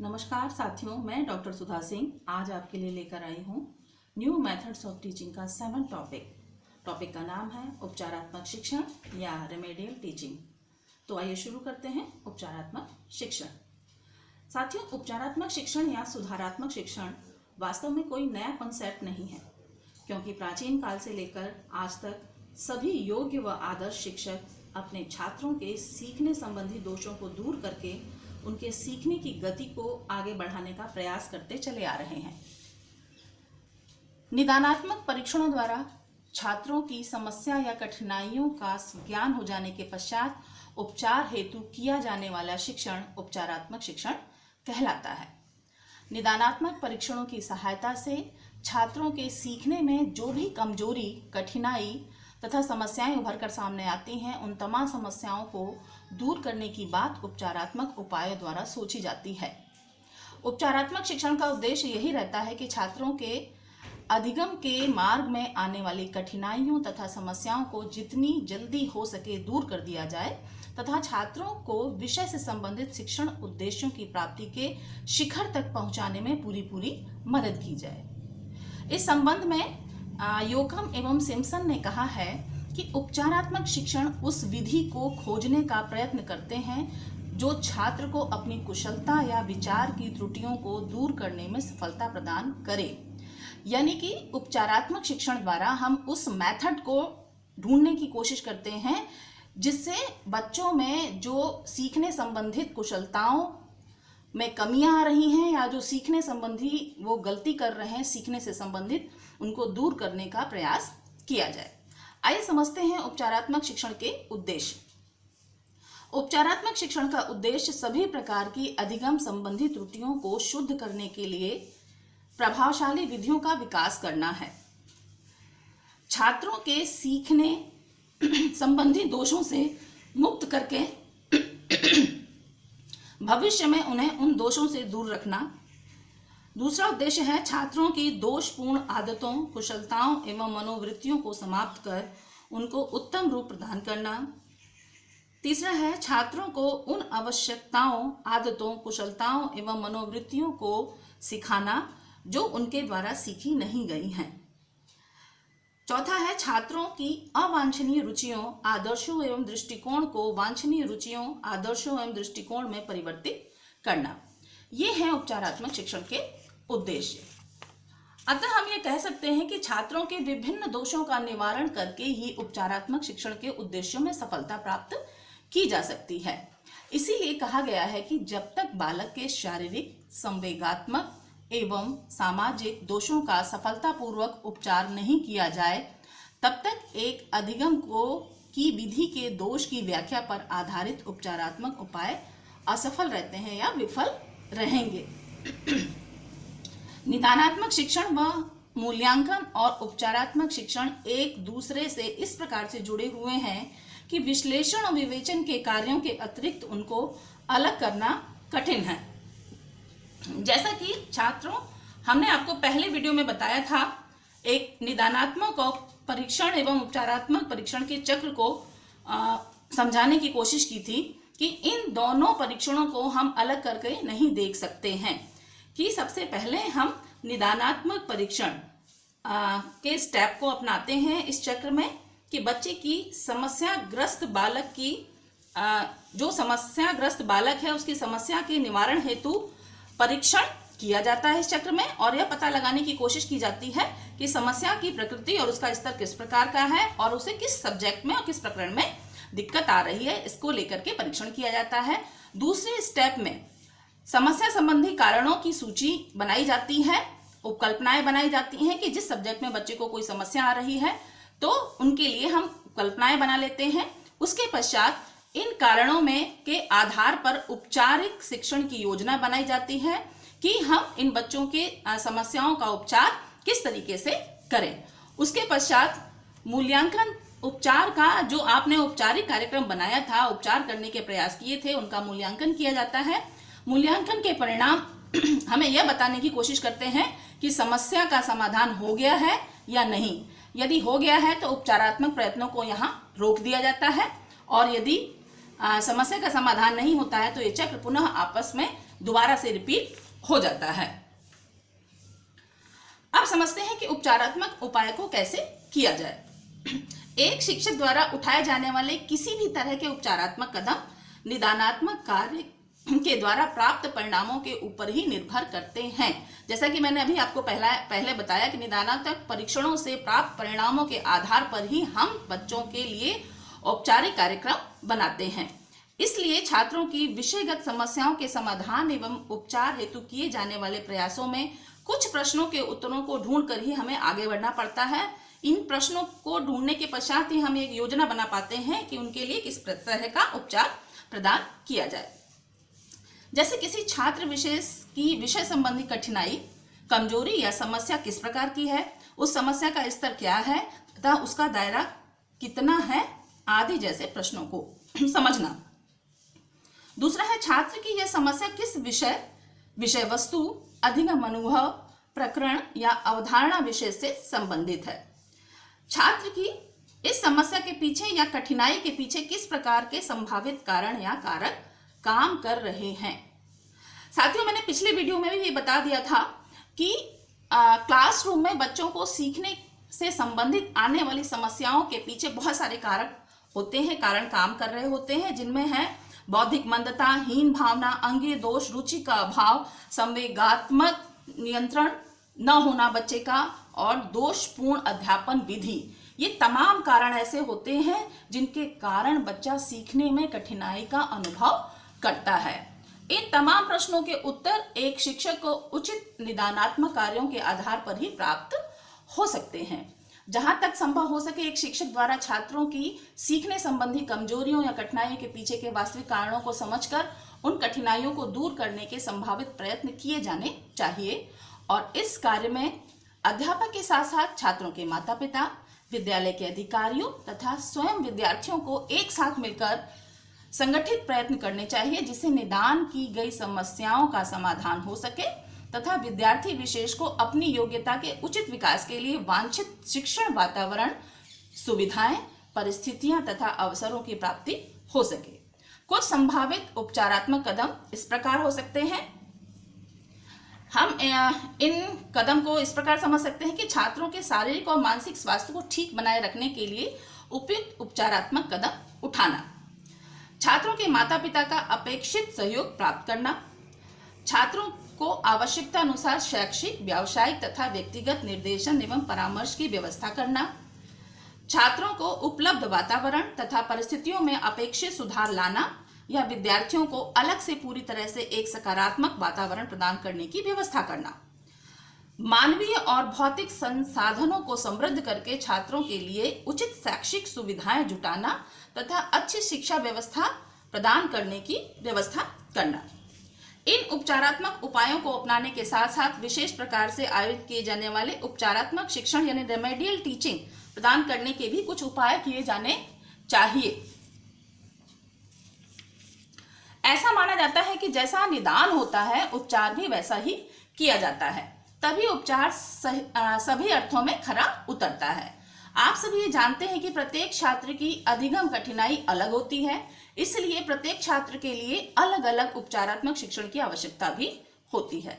नमस्कार साथियों, मैं डॉक्टर सुधा सिंह आज आपके लिए लेकर आई हूँ न्यू मेथड्स ऑफ टीचिंग का 7 टॉपिक का नाम है उपचारात्मक शिक्षण या रेमेडियल टीचिंग। तो आइए शुरू करते हैं। उपचारात्मक शिक्षण साथियों, उपचारात्मक शिक्षण या सुधारात्मक शिक्षण वास्तव में कोई नया कॉन्सेप्ट नहीं है, क्योंकि प्राचीन काल से लेकर आज तक सभी योग्य व आदर्श शिक्षक अपने छात्रों के सीखने संबंधी दोषों को दूर करके उनके सीखने की गति को आगे बढ़ाने का प्रयास करते चले आ रहे हैं। निदानात्मक परीक्षणों द्वारा छात्रों की समस्या या कठिनाइयों का ज्ञान हो जाने के पश्चात उपचार हेतु किया जाने वाला शिक्षण उपचारात्मक शिक्षण कहलाता है। निदानात्मक परीक्षणों की सहायता से छात्रों के सीखने में जो भी कमजोरी, कठिनाई तथा समस्याएं उभर कर सामने आती हैं, उन तमाम समस्याओं को दूर करने की बात उपचारात्मक उपायों द्वारा सोची जाती है। उपचारात्मक शिक्षण का उद्देश्य यही रहता है कि छात्रों के अधिगम के मार्ग में आने वाली कठिनाइयों तथा समस्याओं को जितनी जल्दी हो सके दूर कर दिया जाए तथा छात्रों को विषय से संबंधित शिक्षण उद्देश्यों की प्राप्ति के शिखर तक पहुंचाने में पूरी मदद की जाए। इस संबंध में योकम एवं सिम्पसन ने कहा है कि उपचारात्मक शिक्षण उस विधि को खोजने का प्रयत्न करते हैं जो छात्र को अपनी कुशलता या विचार की त्रुटियों को दूर करने में सफलता प्रदान करे। यानी कि उपचारात्मक शिक्षण द्वारा हम उस मेथड को ढूंढने की कोशिश करते हैं जिससे बच्चों में जो सीखने संबंधित कुशलताओं में कमियां आ रही हैं या जो सीखने संबंधी वो गलती कर रहे हैं सीखने से संबंधित, उनको दूर करने का प्रयास किया जाए। आइए समझते हैं उपचारात्मक शिक्षण के उद्देश्य। उपचारात्मक शिक्षण का उद्देश्य सभी प्रकार की अधिगम संबंधी त्रुटियों को शुद्ध करने के लिए प्रभावशाली विधियों का विकास करना है। छात्रों के सीखने संबंधी दोषों से मुक्त करके भविष्य में उन्हें उन दोषों से दूर रखना। दूसरा उद्देश्य है छात्रों की दोषपूर्ण आदतों, कुशलताओं एवं मनोवृत्तियों को समाप्त कर उनको उत्तम रूप प्रदान करना। तीसरा है छात्रों को उन आवश्यकताओं, आदतों, कुशलताओं एवं मनोवृत्तियों को सिखाना जो उनके द्वारा सीखी नहीं गई हैं। चौथा है छात्रों की अवांछनीय रुचियों, आदर्शों एवं दृष्टिकोण को वांछनीय रुचियों, आदर्शों एवं दृष्टिकोण में परिवर्तित करना। ये है उपचारात्मक शिक्षण के उद्देश्य। अतः हम ये कह सकते हैं कि छात्रों के विभिन्न दोषों का निवारण करके ही उपचारात्मक शिक्षण के उद्देश्यों में सफलता प्राप्त की जा सकती है। इसीलिए कहा गया है कि जब तक बालक के शारीरिक, संवेगात्मक एवं सामाजिक दोषों का सफलतापूर्वक उपचार नहीं किया जाए, तब तक एक अधिगम की विधि के दोष की व्याख्या पर आधारित उपचारात्मक उपाय असफल रहते हैं या विफल रहेंगे। निदानात्मक शिक्षण व मूल्यांकन और उपचारात्मक शिक्षण एक दूसरे से इस प्रकार से जुड़े हुए हैं कि विश्लेषण और विवेचन के कार्यों के अतिरिक्त उनको अलग करना कठिन है। जैसा कि छात्रों, हमने आपको पहले वीडियो में बताया था, एक निदानात्मक और परीक्षण एवं उपचारात्मक परीक्षण के चक्र को समझाने की कोशिश की थी कि इन दोनों परीक्षणों को हम अलग करके नहीं देख सकते हैं। कि सबसे पहले हम निदानात्मक परीक्षण के स्टेप को अपनाते हैं इस चक्र में कि बच्चे की समस्याग्रस्त बालक की जो समस्याग्रस्त बालक है उसकी समस्या के निवारण हेतु परीक्षण किया जाता है इस चक्र में, और यह पता लगाने की कोशिश की जाती है कि समस्या की प्रकृति और उसका स्तर किस प्रकार का है और उसे किस सब्जेक्ट में और किस प्रकरण में दिक्कत आ रही है, इसको लेकर के परीक्षण किया जाता है। दूसरे स्टेप में समस्या संबंधी कारणों की सूची बनाई जाती है, उपकल्पनाएं बनाई जाती हैं कि जिस सब्जेक्ट में बच्चे को कोई समस्या आ रही है तो उनके लिए हम कल्पनाएं बना लेते हैं। उसके पश्चात इन कारणों में के आधार पर उपचारिक शिक्षण की योजना बनाई जाती है कि हम इन बच्चों के समस्याओं का उपचार किस तरीके से करें। उसके पश्चात मूल्यांकन, उपचार का जो आपने औपचारिक कार्यक्रम बनाया था, उपचार करने के प्रयास किए थे, उनका मूल्यांकन किया जाता है। मूल्यांकन के परिणाम हमें यह बताने की कोशिश करते हैं कि समस्या का समाधान हो गया है या नहीं। यदि हो गया है तो उपचारात्मक प्रयत्नों को यहाँ रोक दिया जाता है, और यदि समस्या का समाधान नहीं होता है तो ये चक्र पुनः आपस में दोबारा से रिपीट हो जाता है। अब समझते हैं कि उपचारात्मक उपाय को कैसे किया जाए। एक शिक्षक द्वारा उठाए जाने वाले किसी भी तरह के उपचारात्मक कदम निदानात्मक कार्य के द्वारा प्राप्त परिणामों के ऊपर ही निर्भर करते हैं। जैसा कि मैंने अभी आपको पहले बताया कि निदानात्मक परीक्षणों से प्राप्त परिणामों के आधार पर ही हम बच्चों के लिए औपचारिक कार्यक्रम बनाते हैं। इसलिए छात्रों की विषयगत समस्याओं के समाधान एवं उपचार हेतु किए जाने वाले प्रयासों में कुछ प्रश्नों के उत्तरों को ढूंढकर ही हमें आगे बढ़ना पड़ता है। इन प्रश्नों को ढूंढने के पश्चात ही हम एक योजना बना पाते हैं कि उनके लिए किस तरह का उपचार प्रदान किया जाए। जैसे किसी छात्र विशेष की विषय संबंधी कठिनाई, कमजोरी या समस्या किस प्रकार की है, उस समस्या का स्तर क्या है तथा उसका दायरा कितना है आदि जैसे प्रश्नों को समझना। दूसरा है छात्र की यह समस्या किस विषय वस्तु, अधिगम अनुभव, प्रकरण या अवधारणा विषय से संबंधित है। छात्र की इस समस्या के पीछे या कठिनाई के पीछे किस प्रकार के संभावित कारण या कारक काम कर रहे हैं। साथियों, मैंने पिछले वीडियो में भी ये बता दिया था कि क्लासरूम में बच्चों को सीखने से संबंधित आने वाली समस्याओं के पीछे बहुत सारे कारक होते हैं, कारण काम कर रहे होते हैं, जिनमें है बौद्धिक मंदता, हीन भावना, अंगीय दोष, रुचि का अभाव, संवेगात्मक नियंत्रण न होना बच्चे का और दोषपूर्ण अध्यापन विधि। ये तमाम कारण ऐसे होते हैं जिनके कारण बच्चा सीखने में कठिनाई का अनुभव करता है। इन तमाम प्रश्नों के उत्तर एक शिक्षक को उचित निदानात्मक कार्यों के आधार पर ही प्राप्त हो सकते हैं। जहां तक संभव हो सके एक शिक्षक द्वारा छात्रों की सीखने संबंधी कमजोरियों या कठिनाइयों के पीछे के वास्तविक कारणों को समझकर उन कठिनाइयों को दूर करने के संभावित प्रयत्न किए जाने चाहिए। और इस कार्य में अध्यापक के साथ साथ छात्रों के माता पिता, विद्यालय के अधिकारियों तथा स्वयं विद्यार्थियों को एक साथ मिलकर संगठित प्रयत्न करने चाहिए, जिससे निदान की गई समस्याओं का समाधान हो सके तथा विद्यार्थी विशेष को अपनी योग्यता के उचित विकास के लिए वांछित शिक्षण वातावरण, सुविधाएं, परिस्थितियां तथा अवसरों की प्राप्ति हो सके। कुछ संभावित उपचारात्मक कदम इस प्रकार हो सकते हैं। हम इन कदम को इस प्रकार समझ सकते हैं कि छात्रों के शारीरिक और मानसिक स्वास्थ्य को ठीक बनाए रखने के लिए उपयुक्त उपचारात्मक कदम उठाना, छात्रों के माता पिता का अपेक्षित सहयोग प्राप्त करना, छात्रों को आवश्यकता अनुसार शैक्षिक, व्यावसायिक तथा व्यक्तिगत निर्देशन एवं परामर्श की व्यवस्था करना, छात्रों को उपलब्ध वातावरण तथा परिस्थितियों में अपेक्षित सुधार लाना या विद्यार्थियों को अलग से पूरी तरह से एक सकारात्मक वातावरण प्रदान करने की व्यवस्था करना, मानवीय और भौतिक संसाधनों को समृद्ध करके छात्रों के लिए उचित शैक्षिक सुविधाएं जुटाना तथा अच्छी शिक्षा व्यवस्था प्रदान करने की व्यवस्था करना। इन उपचारात्मक उपायों को अपनाने के साथ साथ विशेष प्रकार से आयोजित किए जाने वाले उपचारात्मक शिक्षण यानी रेमेडियल टीचिंग प्रदान करने के भी कुछ उपाय किए जाने चाहिए। ऐसा माना जाता है कि जैसा निदान होता है उपचार भी वैसा ही किया जाता है, तभी उपचार सभी अर्थों में खरा उतरता है। आप सभी ये जानते हैं कि प्रत्येक छात्र की अधिगम कठिनाई अलग होती है, इसलिए प्रत्येक छात्र के लिए अलग अलग उपचारात्मक शिक्षण की आवश्यकता भी होती है।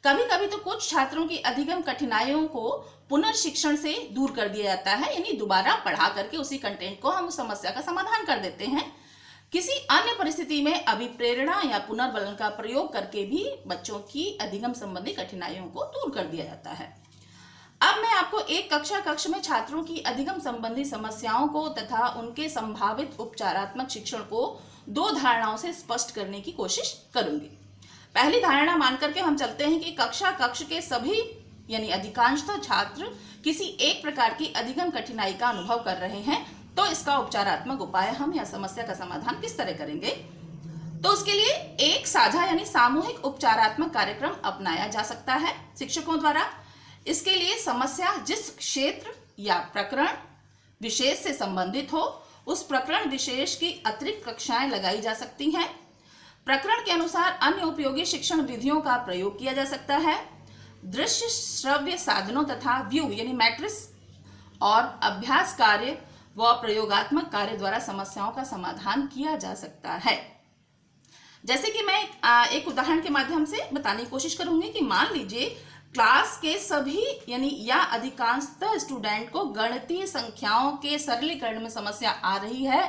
कभी कभी तो कुछ छात्रों की अधिगम कठिनाइयों को पुनर्शिक्षण से दूर कर दिया जाता है, यानी दोबारा पढ़ा करके उसी कंटेंट को हम उस समस्या का समाधान कर देते हैं। किसी अन्य परिस्थिति में अभिप्रेरणा या पुनर्बलन का प्रयोग करके भी बच्चों की अधिगम संबंधी कठिनाइयों को दूर कर दिया जाता है। अब मैं आपको एक कक्ष में छात्रों की अधिगम संबंधी समस्याओं को तथा उनके संभावित उपचारात्मक शिक्षण को दो धारणाओं से स्पष्ट करने की कोशिश करूंगी। पहली धारणा मान करके हम चलते हैं कि कक्ष के सभी यानी अधिकांशतः छात्र किसी एक प्रकार की अधिगम कठिनाई का अनुभव कर रहे हैं, तो इसका उपचारात्मक उपाय हम या समस्या का समाधान किस तरह करेंगे। तो उसके लिए एक साझा यानी सामूहिक उपचारात्मक कार्यक्रम अपनाया जा सकता है शिक्षकों द्वारा। इसके लिए समस्या जिस क्षेत्र या प्रकरण विशेष से संबंधित हो, उस प्रकरण विशेष की अतिरिक्त कक्षाएं लगाई जा सकती हैं। प्रकरण के अनुसार अन्य उपयोगी शिक्षण विधियों का प्रयोग किया जा सकता है। दृश्य श्रव्य साधनों तथा व्यू यानी मैट्रिक्स और अभ्यास कार्य व प्रयोगात्मक कार्य द्वारा समस्याओं का समाधान किया जा सकता है। जैसे कि मैं एक उदाहरण के माध्यम से बताने की कोशिश करूंगी कि मान लीजिए क्लास के सभी यानी या अधिकांशतः स्टूडेंट को गणितीय संख्याओं के सरलीकरण में समस्या आ रही है,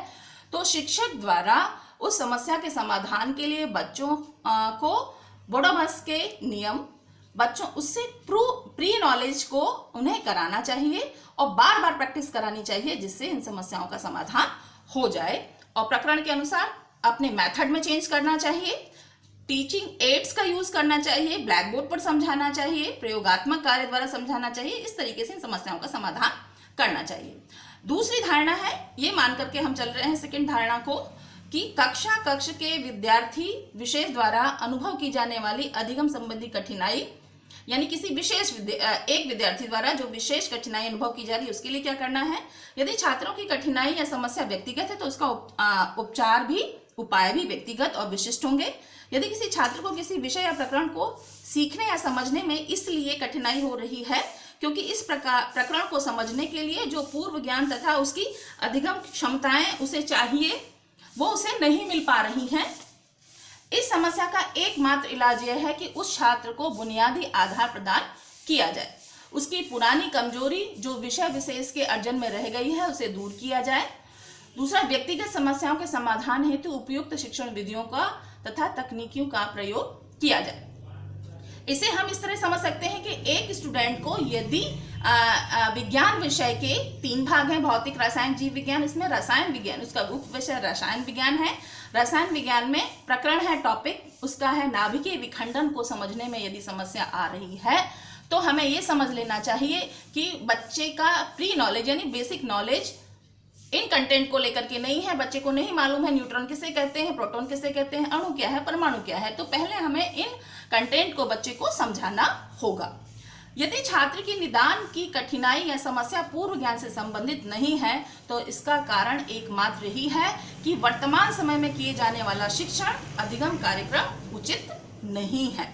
तो शिक्षक द्वारा उस समस्या के समाधान के लिए बच्चों को बोडोमस के नियम, बच्चों उससे प्री नॉलेज को उन्हें कराना चाहिए और बार बार प्रैक्टिस करानी चाहिए, जिससे इन समस्याओं का समाधान हो जाए। और प्रकरण के अनुसार अपने मेथड में चेंज करना चाहिए, टीचिंग एड्स का यूज करना चाहिए, ब्लैक बोर्ड पर समझाना चाहिए, प्रयोगात्मक कार्य द्वारा समझाना चाहिए। इस तरीके से इन समस्याओं का समाधान करना चाहिए। दूसरी धारणा है, ये मान करके हम चल रहे हैं सेकंड धारणा को, कि कक्ष के विद्यार्थी विशेष द्वारा अनुभव की जाने वाली अधिगम संबंधी कठिनाई, यानी किसी विशेष एक विद्यार्थी द्वारा जो विशेष कठिनाई अनुभव की जा रही है उसके लिए क्या करना है। यदि छात्रों की कठिनाई या समस्या व्यक्तिगत है तो उसका उपाय भी व्यक्तिगत और विशिष्ट होंगे। यदि किसी छात्र को किसी विषय या प्रकरण को सीखने या समझने में इसलिए कठिनाई हो रही है क्योंकि इस प्रकरण को समझने के लिए जो पूर्व ज्ञान तथा उसकी अधिगम क्षमताएं उसे चाहिए वो उसे नहीं मिल पा रही हैं, इस समस्या का एकमात्र इलाज यह है कि उस छात्र को बुनियादी आधार प्रदान किया जाए। उसकी पुरानी कमजोरी जो विषय विशेष के अर्जन में रह गई है उसे दूर किया जाए। दूसरा, व्यक्तिगत समस्याओं के समाधान हेतु उपयुक्त शिक्षण विधियों का तथा तकनीकियों का प्रयोग किया जाए। इसे हम इस तरह समझ सकते हैं कि एक स्टूडेंट को यदि विज्ञान विषय के 3 भाग हैं, भौतिक, रसायन, जीव विज्ञान, इसमें रसायन विज्ञान उसका उप विषय रसायन विज्ञान है। रसायन विज्ञान में प्रकरण है, टॉपिक उसका है नाभिकीय विखंडन को समझने में यदि समस्या आ रही है तो हमें ये समझ लेना चाहिए कि बच्चे का प्री नॉलेज यानी बेसिक नॉलेज इन कंटेंट को लेकर के नहीं है। बच्चे को नहीं मालूम है न्यूट्रॉन किसे कहते हैं, प्रोटॉन किसे कहते हैं, अणु क्या है, परमाणु क्या है, तो पहले हमें इन कंटेंट को बच्चे को समझाना होगा। यदि छात्र की निदान की कठिनाई या समस्या पूर्व ज्ञान से संबंधित नहीं है तो इसका कारण एकमात्र ही है कि वर्तमान समय में किए जाने वाला शिक्षण अधिगम कार्यक्रम उचित नहीं है।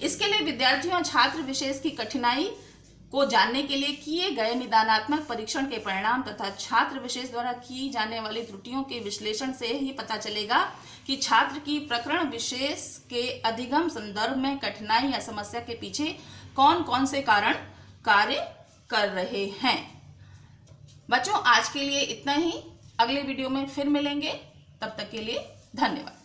इसके लिए विद्यार्थियों और छात्र विशेष की कठिनाई को जानने के लिए किए गए निदानात्मक परीक्षण के परिणाम तथा छात्र विशेष द्वारा की जाने वाली त्रुटियों के विश्लेषण से ही पता चलेगा कि छात्र की प्रकरण विशेष के अधिगम संदर्भ में कठिनाई या समस्या के पीछे कौन कौन से कारण कार्य कर रहे हैं। बच्चों, आज के लिए इतना ही। अगले वीडियो में फिर मिलेंगे, तब तक के लिए धन्यवाद।